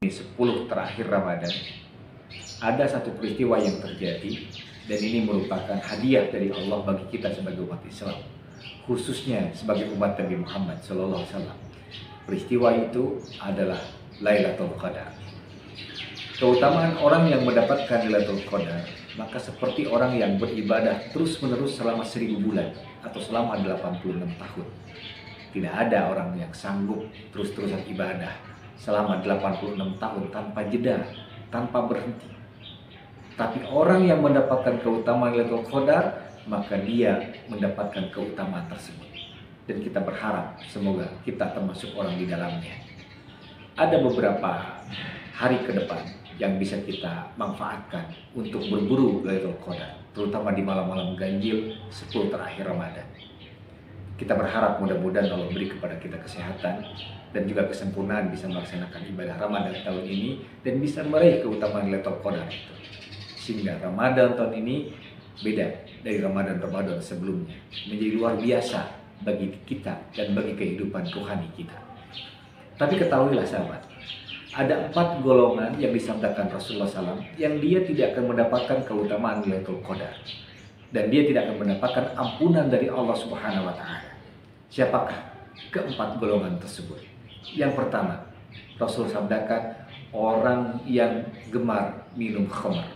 Di 10 terakhir Ramadan ada satu peristiwa yang terjadi, dan ini merupakan hadiah dari Allah bagi kita sebagai umat Islam, khususnya sebagai umat Nabi Muhammad SAW. Peristiwa itu adalah Lailatul Qadar. Keutamaan orang yang mendapatkan Lailatul Qadar, maka seperti orang yang beribadah terus-menerus selama 1000 bulan atau selama 86 tahun. Tidak ada orang yang sanggup terus-terusan ibadah selama 86 tahun tanpa jeda, tanpa berhenti. Tapi orang yang mendapatkan keutamaan Lailatul Qadar, maka dia mendapatkan keutamaan tersebut. Dan kita berharap semoga kita termasuk orang di dalamnya. Ada beberapa hari ke depan yang bisa kita manfaatkan untuk berburu Lailatul Qadar, terutama di malam-malam ganjil 10 terakhir Ramadan. Kita berharap mudah-mudahan Allah beri kepada kita kesehatan dan juga kesempurnaan bisa melaksanakan ibadah Ramadan tahun ini dan bisa meraih keutamaan Lailatul Qadar itu. Sehingga Ramadan tahun ini beda dari Ramadan-Ramadan sebelumnya, menjadi luar biasa bagi kita dan bagi kehidupan rohani kita. Tapi ketahuilah sahabat, ada 4 golongan yang disabdakan Rasulullah SAW yang dia tidak akan mendapatkan keutamaan Lailatul Qadar, dan dia tidak akan mendapatkan ampunan dari Allah Subhanahu wa Ta'ala. Siapakah keempat golongan tersebut? Yang pertama, Rasul sabdakan orang yang gemar minum khamar.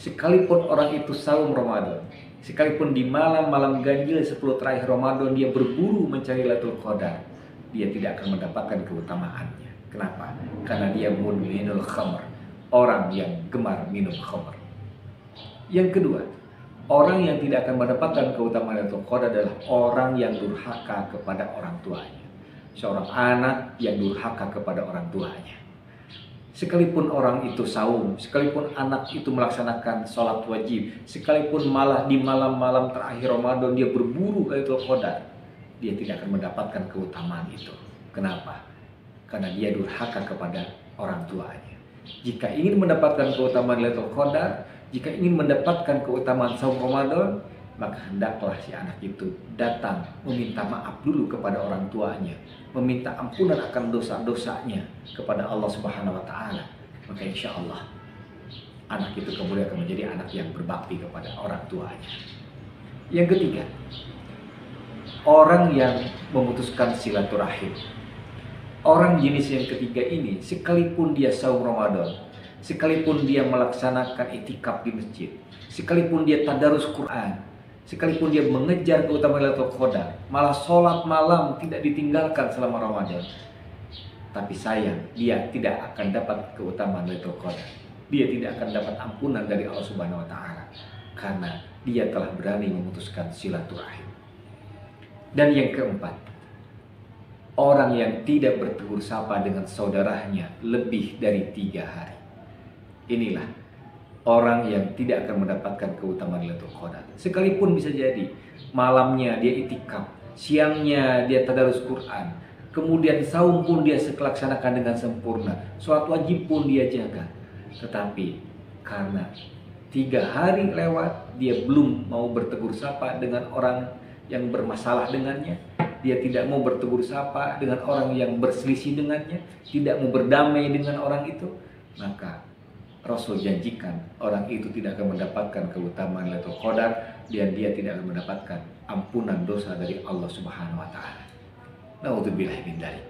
Sekalipun orang itu saum Ramadan, sekalipun di malam-malam ganjil 10 terakhir Ramadan dia berburu mencari Lailatul Qadar, dia tidak akan mendapatkan keutamaannya. Kenapa? Karena dia mudminul khamar, orang yang gemar minum khamar. Yang kedua, orang yang tidak akan mendapatkan keutamaan Lailatul Qadar adalah orang yang durhaka kepada orang tuanya. Seorang anak yang durhaka kepada orang tuanya. Sekalipun orang itu saum, sekalipun anak itu melaksanakan sholat wajib, sekalipun malah di malam-malam terakhir Ramadan dia berburu Lailatul Qadar, dia tidak akan mendapatkan keutamaan itu. Kenapa? Karena dia durhaka kepada orang tuanya. Jika ingin mendapatkan keutamaan Lailatul Qadar, jika ingin mendapatkan keutamaan saum Ramadan, maka hendaklah si anak itu datang meminta maaf dulu kepada orang tuanya, meminta ampunan akan dosa-dosanya kepada Allah Subhanahu wa Ta'ala. Maka insya Allah anak itu kemudian akan menjadi anak yang berbakti kepada orang tuanya. Yang ketiga, orang yang memutuskan silaturahim. Orang jenis yang ketiga ini, sekalipun dia saum Ramadan, sekalipun dia melaksanakan itikaf di masjid, sekalipun dia tadarus Quran, sekalipun dia mengejar keutamaan Lailatul Qadar, malah sholat malam tidak ditinggalkan selama Ramadan, tapi sayang dia tidak akan dapat keutamaan Lailatul Qadar. Dia tidak akan dapat ampunan dari Allah Subhanahu wa Ta'ala karena dia telah berani memutuskan silaturahim. Dan yang keempat, orang yang tidak bertegur sapa dengan saudaranya lebih dari 3 hari. Inilah orang yang tidak akan mendapatkan keutamaan Lailatul Qadar. Sekalipun bisa jadi malamnya dia itikaf, siangnya dia tadarus Quran, kemudian saum pun dia laksanakan dengan sempurna, sholat wajib pun dia jaga, tetapi karena 3 hari lewat dia belum mau bertegur sapa dengan orang yang bermasalah dengannya, dia tidak mau bertegur sapa dengan orang yang berselisih dengannya, tidak mau berdamai dengan orang itu, maka Rasul janjikan orang itu tidak akan mendapatkan keutamaan Lailatul Qadar dan dia tidak akan mendapatkan ampunan dosa dari Allah Subhanahu wa Ta'ala. Na'udzubillahi min dzalik.